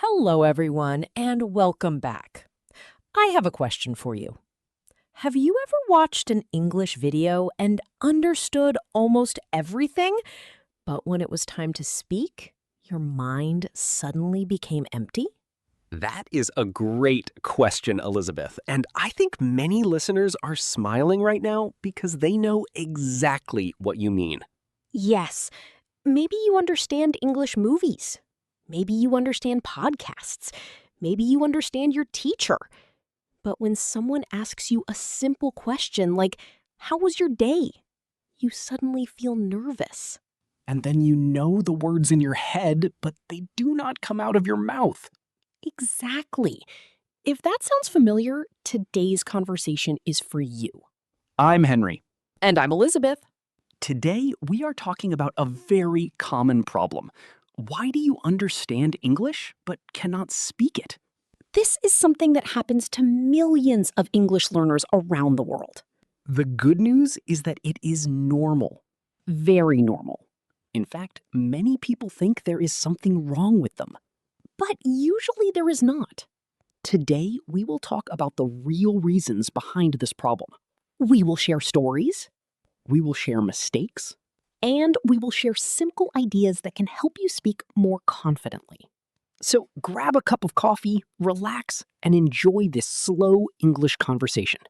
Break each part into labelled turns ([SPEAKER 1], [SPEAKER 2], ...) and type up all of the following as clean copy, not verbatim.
[SPEAKER 1] Hello, everyone, and welcome back. I have a question for you. Have you ever watched an English video and understood almost everything, but when it was time to speak, your mind suddenly became empty?
[SPEAKER 2] That is a great question, Elizabeth. And I think many listeners are smiling right now because they know exactly what you mean.
[SPEAKER 1] Yes, maybe you understand English movies. Maybe you understand podcasts. Maybe you understand your teacher. But when someone asks you a simple question like, "How was your day?" you suddenly feel nervous.
[SPEAKER 3] And then you know the words in your head, but they do not come out of your mouth.
[SPEAKER 1] Exactly. If that sounds familiar, today's conversation is for you.
[SPEAKER 3] I'm Henry.
[SPEAKER 1] And I'm Elizabeth.
[SPEAKER 3] Today, we are talking about a very common problem. Why do you understand English but cannot speak it?
[SPEAKER 1] This is something that happens to millions of English learners around the world.
[SPEAKER 3] The good news is that it is normal.
[SPEAKER 1] Very normal.
[SPEAKER 3] In fact, many people think there is something wrong with them.
[SPEAKER 1] But usually there is not.
[SPEAKER 3] Today, we will talk about the real reasons behind this problem.
[SPEAKER 1] We will share stories.
[SPEAKER 3] We will share mistakes.
[SPEAKER 1] And we will share simple ideas that can help you speak more confidently.
[SPEAKER 3] So grab a cup of coffee, relax, and enjoy this slow English conversation.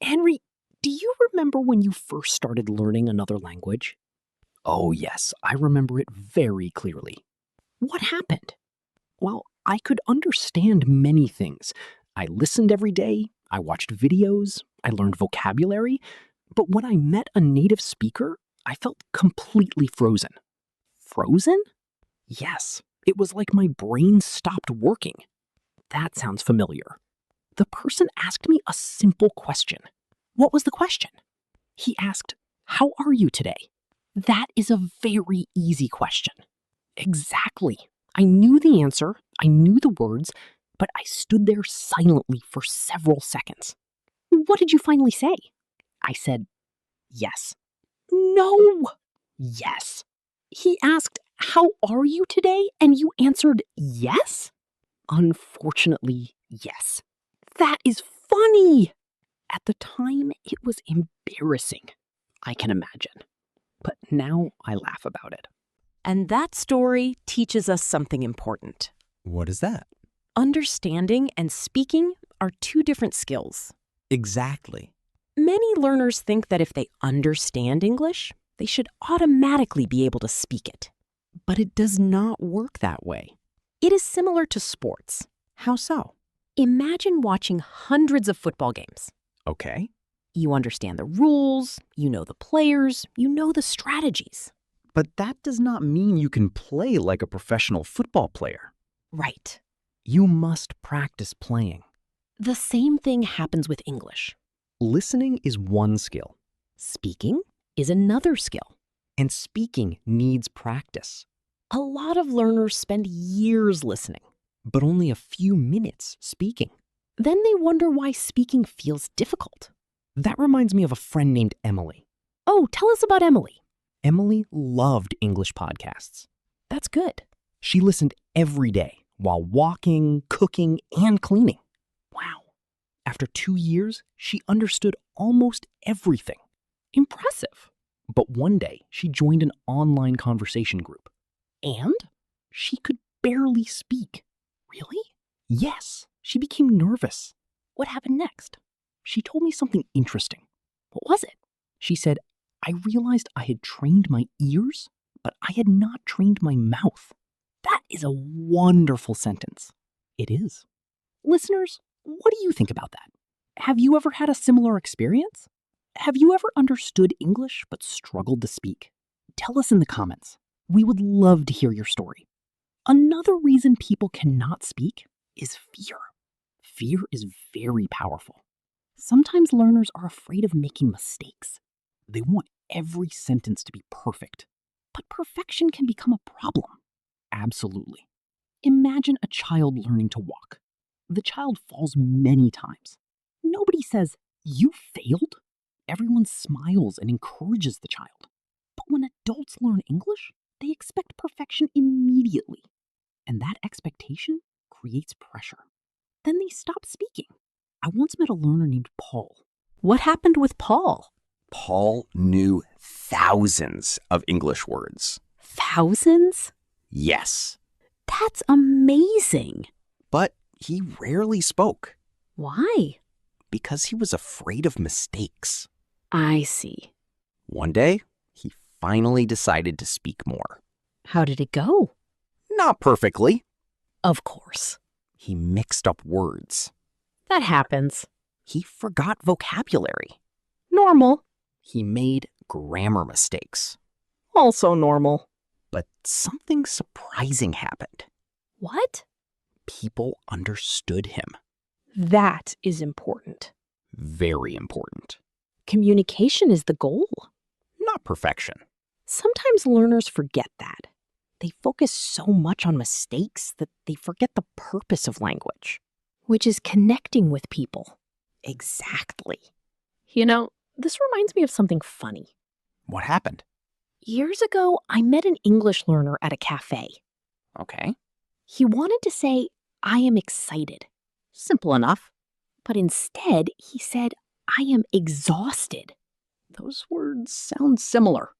[SPEAKER 3] Henry, do you remember when you first started learning another language? Oh yes, I remember it very clearly.
[SPEAKER 1] What happened?
[SPEAKER 3] Well, I could understand many things. I listened every day, I watched videos, I learned vocabulary, but when I met a native speaker, I felt completely frozen. Frozen? Yes, it was like my brain stopped working. That sounds familiar. The person asked me a simple question.
[SPEAKER 1] What was the question?
[SPEAKER 3] He asked, "How are you today?"
[SPEAKER 1] That is a very easy question.
[SPEAKER 3] Exactly. I knew the answer, I knew the words, but I stood there silently for several seconds.
[SPEAKER 1] What did you finally say?
[SPEAKER 3] I said, "Yes."
[SPEAKER 1] No!
[SPEAKER 3] Yes.
[SPEAKER 1] He asked, "How are you today?" and you answered yes?
[SPEAKER 3] Unfortunately, yes.
[SPEAKER 1] That is funny!
[SPEAKER 3] At the time, it was embarrassing, I can imagine. But now I laugh about it.
[SPEAKER 1] And that story teaches us something important.
[SPEAKER 4] What is that?
[SPEAKER 1] Understanding and speaking are two different skills.
[SPEAKER 4] Exactly.
[SPEAKER 1] Many learners think that if they understand English, they should automatically be able to speak it.
[SPEAKER 4] But it does not work that way.
[SPEAKER 1] It is similar to sports.
[SPEAKER 4] How so?
[SPEAKER 1] Imagine watching hundreds of football games.
[SPEAKER 4] Okay.
[SPEAKER 1] You understand the rules, you know the players, you know the strategies.
[SPEAKER 4] But that does not mean you can play like a professional football player.
[SPEAKER 1] Right.
[SPEAKER 4] You must practice playing.
[SPEAKER 1] The same thing happens with English.
[SPEAKER 4] Listening is one skill.
[SPEAKER 1] Speaking is another skill.
[SPEAKER 4] And speaking needs practice.
[SPEAKER 1] A lot of learners spend years listening.
[SPEAKER 4] But only a few minutes speaking.
[SPEAKER 1] Then they wonder why speaking feels difficult.
[SPEAKER 4] That reminds me of a friend named Emily.
[SPEAKER 1] Oh, tell us about Emily.
[SPEAKER 4] Emily loved English podcasts.
[SPEAKER 1] That's good.
[SPEAKER 4] She listened every day while walking, cooking, and cleaning.
[SPEAKER 3] Wow. After 2 years, she understood almost everything.
[SPEAKER 1] Impressive.
[SPEAKER 3] But one day, she joined an online conversation group.
[SPEAKER 1] And?
[SPEAKER 3] She could barely speak.
[SPEAKER 1] Really?
[SPEAKER 3] Yes, she became nervous.
[SPEAKER 1] What happened next?
[SPEAKER 3] She told me something interesting.
[SPEAKER 1] What was it?
[SPEAKER 3] She said, "I realized I had trained my ears, but I had not trained my mouth." That is a wonderful sentence.
[SPEAKER 1] It is.
[SPEAKER 3] Listeners, what do you think about that? Have you ever had a similar experience? Have you ever understood English but struggled to speak? Tell us in the comments. We would love to hear your story. Another reason people cannot speak is fear. Fear is very powerful. Sometimes learners are afraid of making mistakes. They want every sentence to be perfect. But perfection can become a problem. Absolutely. Imagine a child learning to walk. The child falls many times. Nobody says, "You failed." Everyone smiles and encourages the child. But when adults learn English, they expect perfection immediately. And that expectation creates pressure. Then they stop speaking. I once met a learner named Paul.
[SPEAKER 1] What happened with Paul?
[SPEAKER 4] Paul knew thousands of English words.
[SPEAKER 1] Thousands?
[SPEAKER 4] Yes,
[SPEAKER 1] That's amazing.
[SPEAKER 4] but he rarely spoke
[SPEAKER 1] Why?
[SPEAKER 4] because he was afraid of mistakes.
[SPEAKER 1] I see.
[SPEAKER 4] One day, he finally decided to speak more.
[SPEAKER 1] How did it go?
[SPEAKER 4] Not perfectly.
[SPEAKER 1] Of course.
[SPEAKER 4] He mixed up words.
[SPEAKER 1] That happens.
[SPEAKER 4] He forgot vocabulary.
[SPEAKER 1] Normal.
[SPEAKER 4] He made grammar mistakes.
[SPEAKER 1] Also normal.
[SPEAKER 4] But something surprising happened.
[SPEAKER 1] What?
[SPEAKER 4] People understood him.
[SPEAKER 1] That is important.
[SPEAKER 4] Very important.
[SPEAKER 1] Communication is the goal.
[SPEAKER 4] Not perfection.
[SPEAKER 1] Sometimes learners forget that. They focus so much on mistakes that they forget the purpose of language, which is connecting with people.
[SPEAKER 4] Exactly.
[SPEAKER 1] You know, this reminds me of something funny.
[SPEAKER 4] What happened?
[SPEAKER 1] Years ago, I met an English learner at a cafe.
[SPEAKER 4] Okay.
[SPEAKER 1] He wanted to say, I am excited. Simple enough. But instead, he said, I am exhausted.
[SPEAKER 3] Those words sound similar.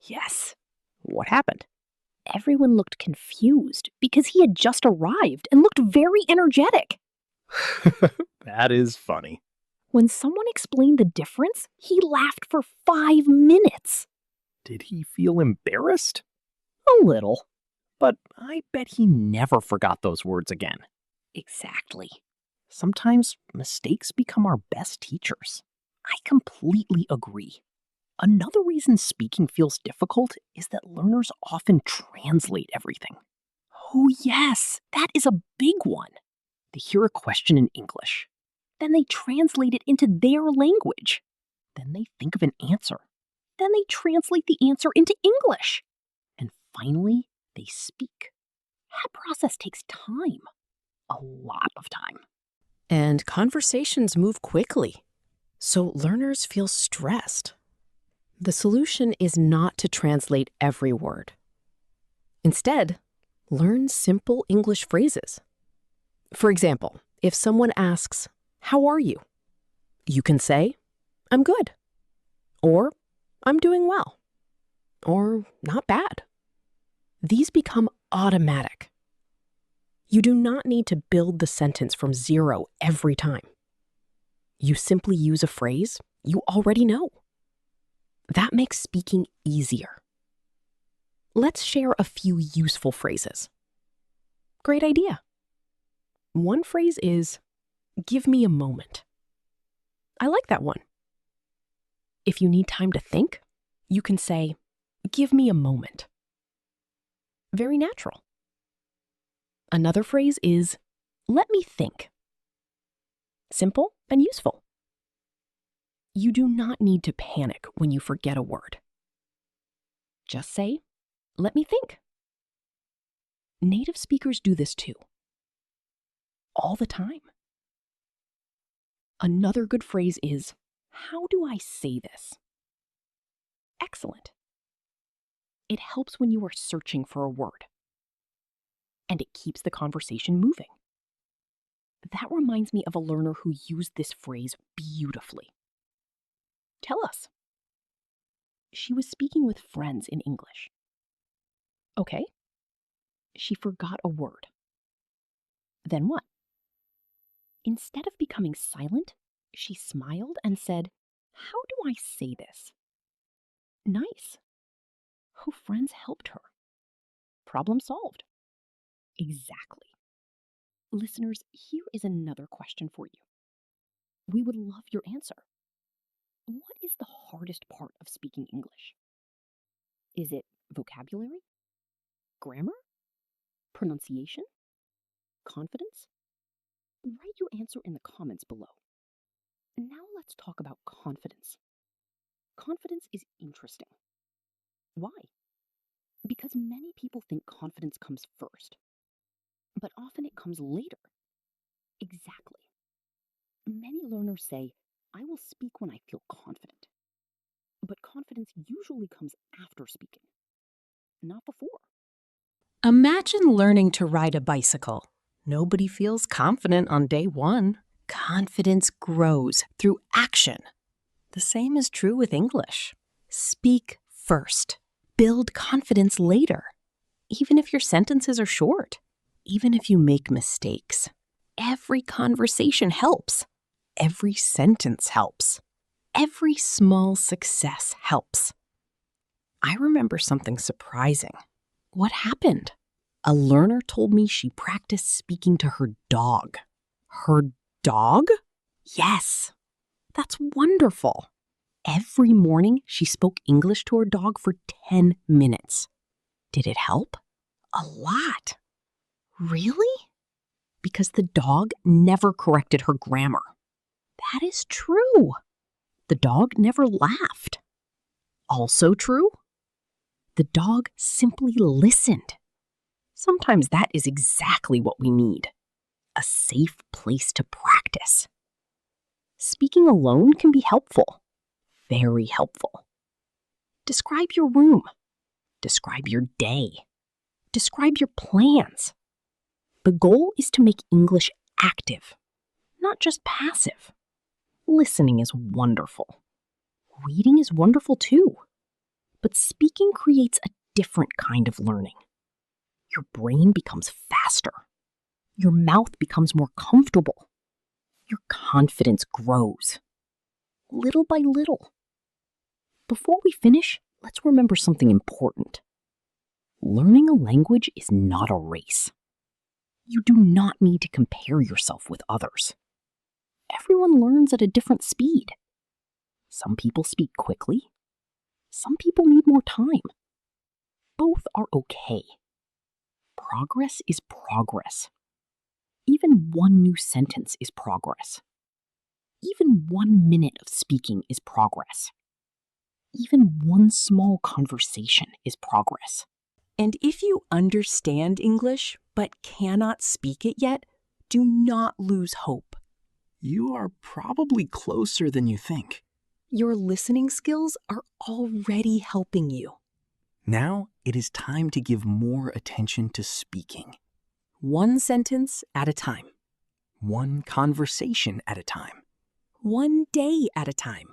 [SPEAKER 1] Yes.
[SPEAKER 3] What happened?
[SPEAKER 1] Everyone looked confused because he had just arrived and looked very energetic.
[SPEAKER 2] That is funny.
[SPEAKER 1] When someone explained the difference, he laughed for 5 minutes.
[SPEAKER 2] Did he feel embarrassed?
[SPEAKER 1] A little.
[SPEAKER 3] But I bet he never forgot those words again.
[SPEAKER 1] Exactly.
[SPEAKER 3] Sometimes mistakes become our best teachers. I completely agree. Another reason speaking feels difficult is that learners often translate everything.
[SPEAKER 1] Oh, yes, that is a big one.
[SPEAKER 3] They hear a question in English.
[SPEAKER 1] Then they translate it into their language.
[SPEAKER 3] Then they think of an answer.
[SPEAKER 1] Then they translate the answer into English.
[SPEAKER 3] And finally, they speak.
[SPEAKER 1] That process takes time.
[SPEAKER 3] A lot of time.
[SPEAKER 1] And conversations move quickly, so learners feel stressed. The solution is not to translate every word. Instead, learn simple English phrases. For example, if someone asks, "How are you?" you can say, "I'm good," or "I'm doing well," or "not bad." These become automatic. You do not need to build the sentence from zero every time. You simply use a phrase you already know. That makes speaking easier. Let's share a few useful phrases. Great idea. One phrase is, "Give me a moment." I like that one. If you need time to think, you can say, "Give me a moment." Very natural. Another phrase is, "Let me think." Simple and useful. You do not need to panic when you forget a word. Just say, "Let me think." Native speakers do this too. All the time. Another good phrase is, "How do I say this?" Excellent. It helps when you are searching for a word. And it keeps the conversation moving. That reminds me of a learner who used this phrase beautifully. Tell us. She was speaking with friends in English. Okay. She forgot a word. Then what? Instead of becoming silent, she smiled and said, "How do I say this?" Nice. Her friends helped her. Problem solved. Exactly. Listeners, here is another question for you. We would love your answer. What is the hardest part of speaking English? Is it vocabulary? Grammar? Pronunciation? Confidence? Write your answer in the comments below. Now let's talk about confidence. Confidence is interesting. Why? Because many people think confidence comes first, but often it comes later. Exactly. Many learners say, "I will speak when I feel confident." But confidence usually comes after speaking, not before.
[SPEAKER 5] Imagine learning to ride a bicycle.
[SPEAKER 1] Nobody feels confident on day one. Confidence grows through action. The same is true with English. Speak first. Build confidence later. Even if your sentences are short. Even if you make mistakes. Every conversation helps. Every sentence helps. Every small success helps. I remember something surprising. What happened? A learner told me she practiced speaking to her dog. Her dog? Yes. That's wonderful. Every morning, she spoke English to her dog for 10 minutes. Did it help? A lot. Really? Because the dog never corrected her grammar. That is true. The dog never laughed. Also true? The dog simply listened. Sometimes that is exactly what we need. A safe place to practice. Speaking alone can be helpful. Very helpful. Describe your room. Describe your day. Describe your plans. The goal is to make English active, not just passive. Listening is wonderful. Reading is wonderful too. But speaking creates a different kind of learning. Your brain becomes faster. Your mouth becomes more comfortable. Your confidence grows. Little by little. Before we finish, let's remember something important. Learning a language is not a race. You do not need to compare yourself with others. Everyone learns at a different speed. Some people speak quickly. Some people need more time. Both are okay. Progress is progress. Even one new sentence is progress. Even 1 minute of speaking is progress. Even one small conversation is progress. And if you understand English but cannot speak it yet, do not lose hope.
[SPEAKER 4] You are probably closer than you think.
[SPEAKER 1] Your listening skills are already helping you.
[SPEAKER 4] Now it is time to give more attention to speaking.
[SPEAKER 1] One sentence at a time.
[SPEAKER 4] One conversation at a time.
[SPEAKER 1] One day at a time.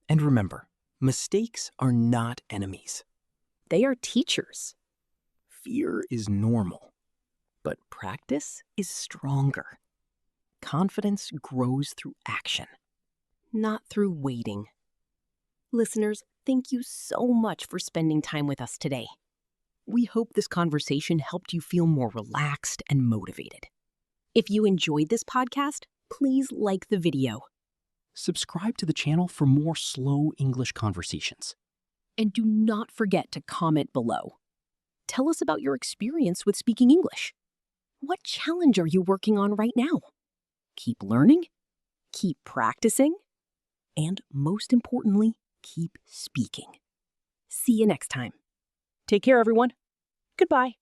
[SPEAKER 4] And remember, mistakes are not enemies.
[SPEAKER 1] They are teachers.
[SPEAKER 4] Fear is normal.
[SPEAKER 1] But practice is stronger. Confidence grows through action, not through waiting. Listeners, thank you so much for spending time with us today. We hope this conversation helped you feel more relaxed and motivated. If you enjoyed this podcast, please like the video.
[SPEAKER 3] Subscribe to the channel for more slow English conversations.
[SPEAKER 1] And do not forget to comment below. Tell us about your experience with speaking English. What challenge are you working on right now? Keep learning, keep practicing, and most importantly, keep speaking. See you next time. Take care, everyone. Goodbye.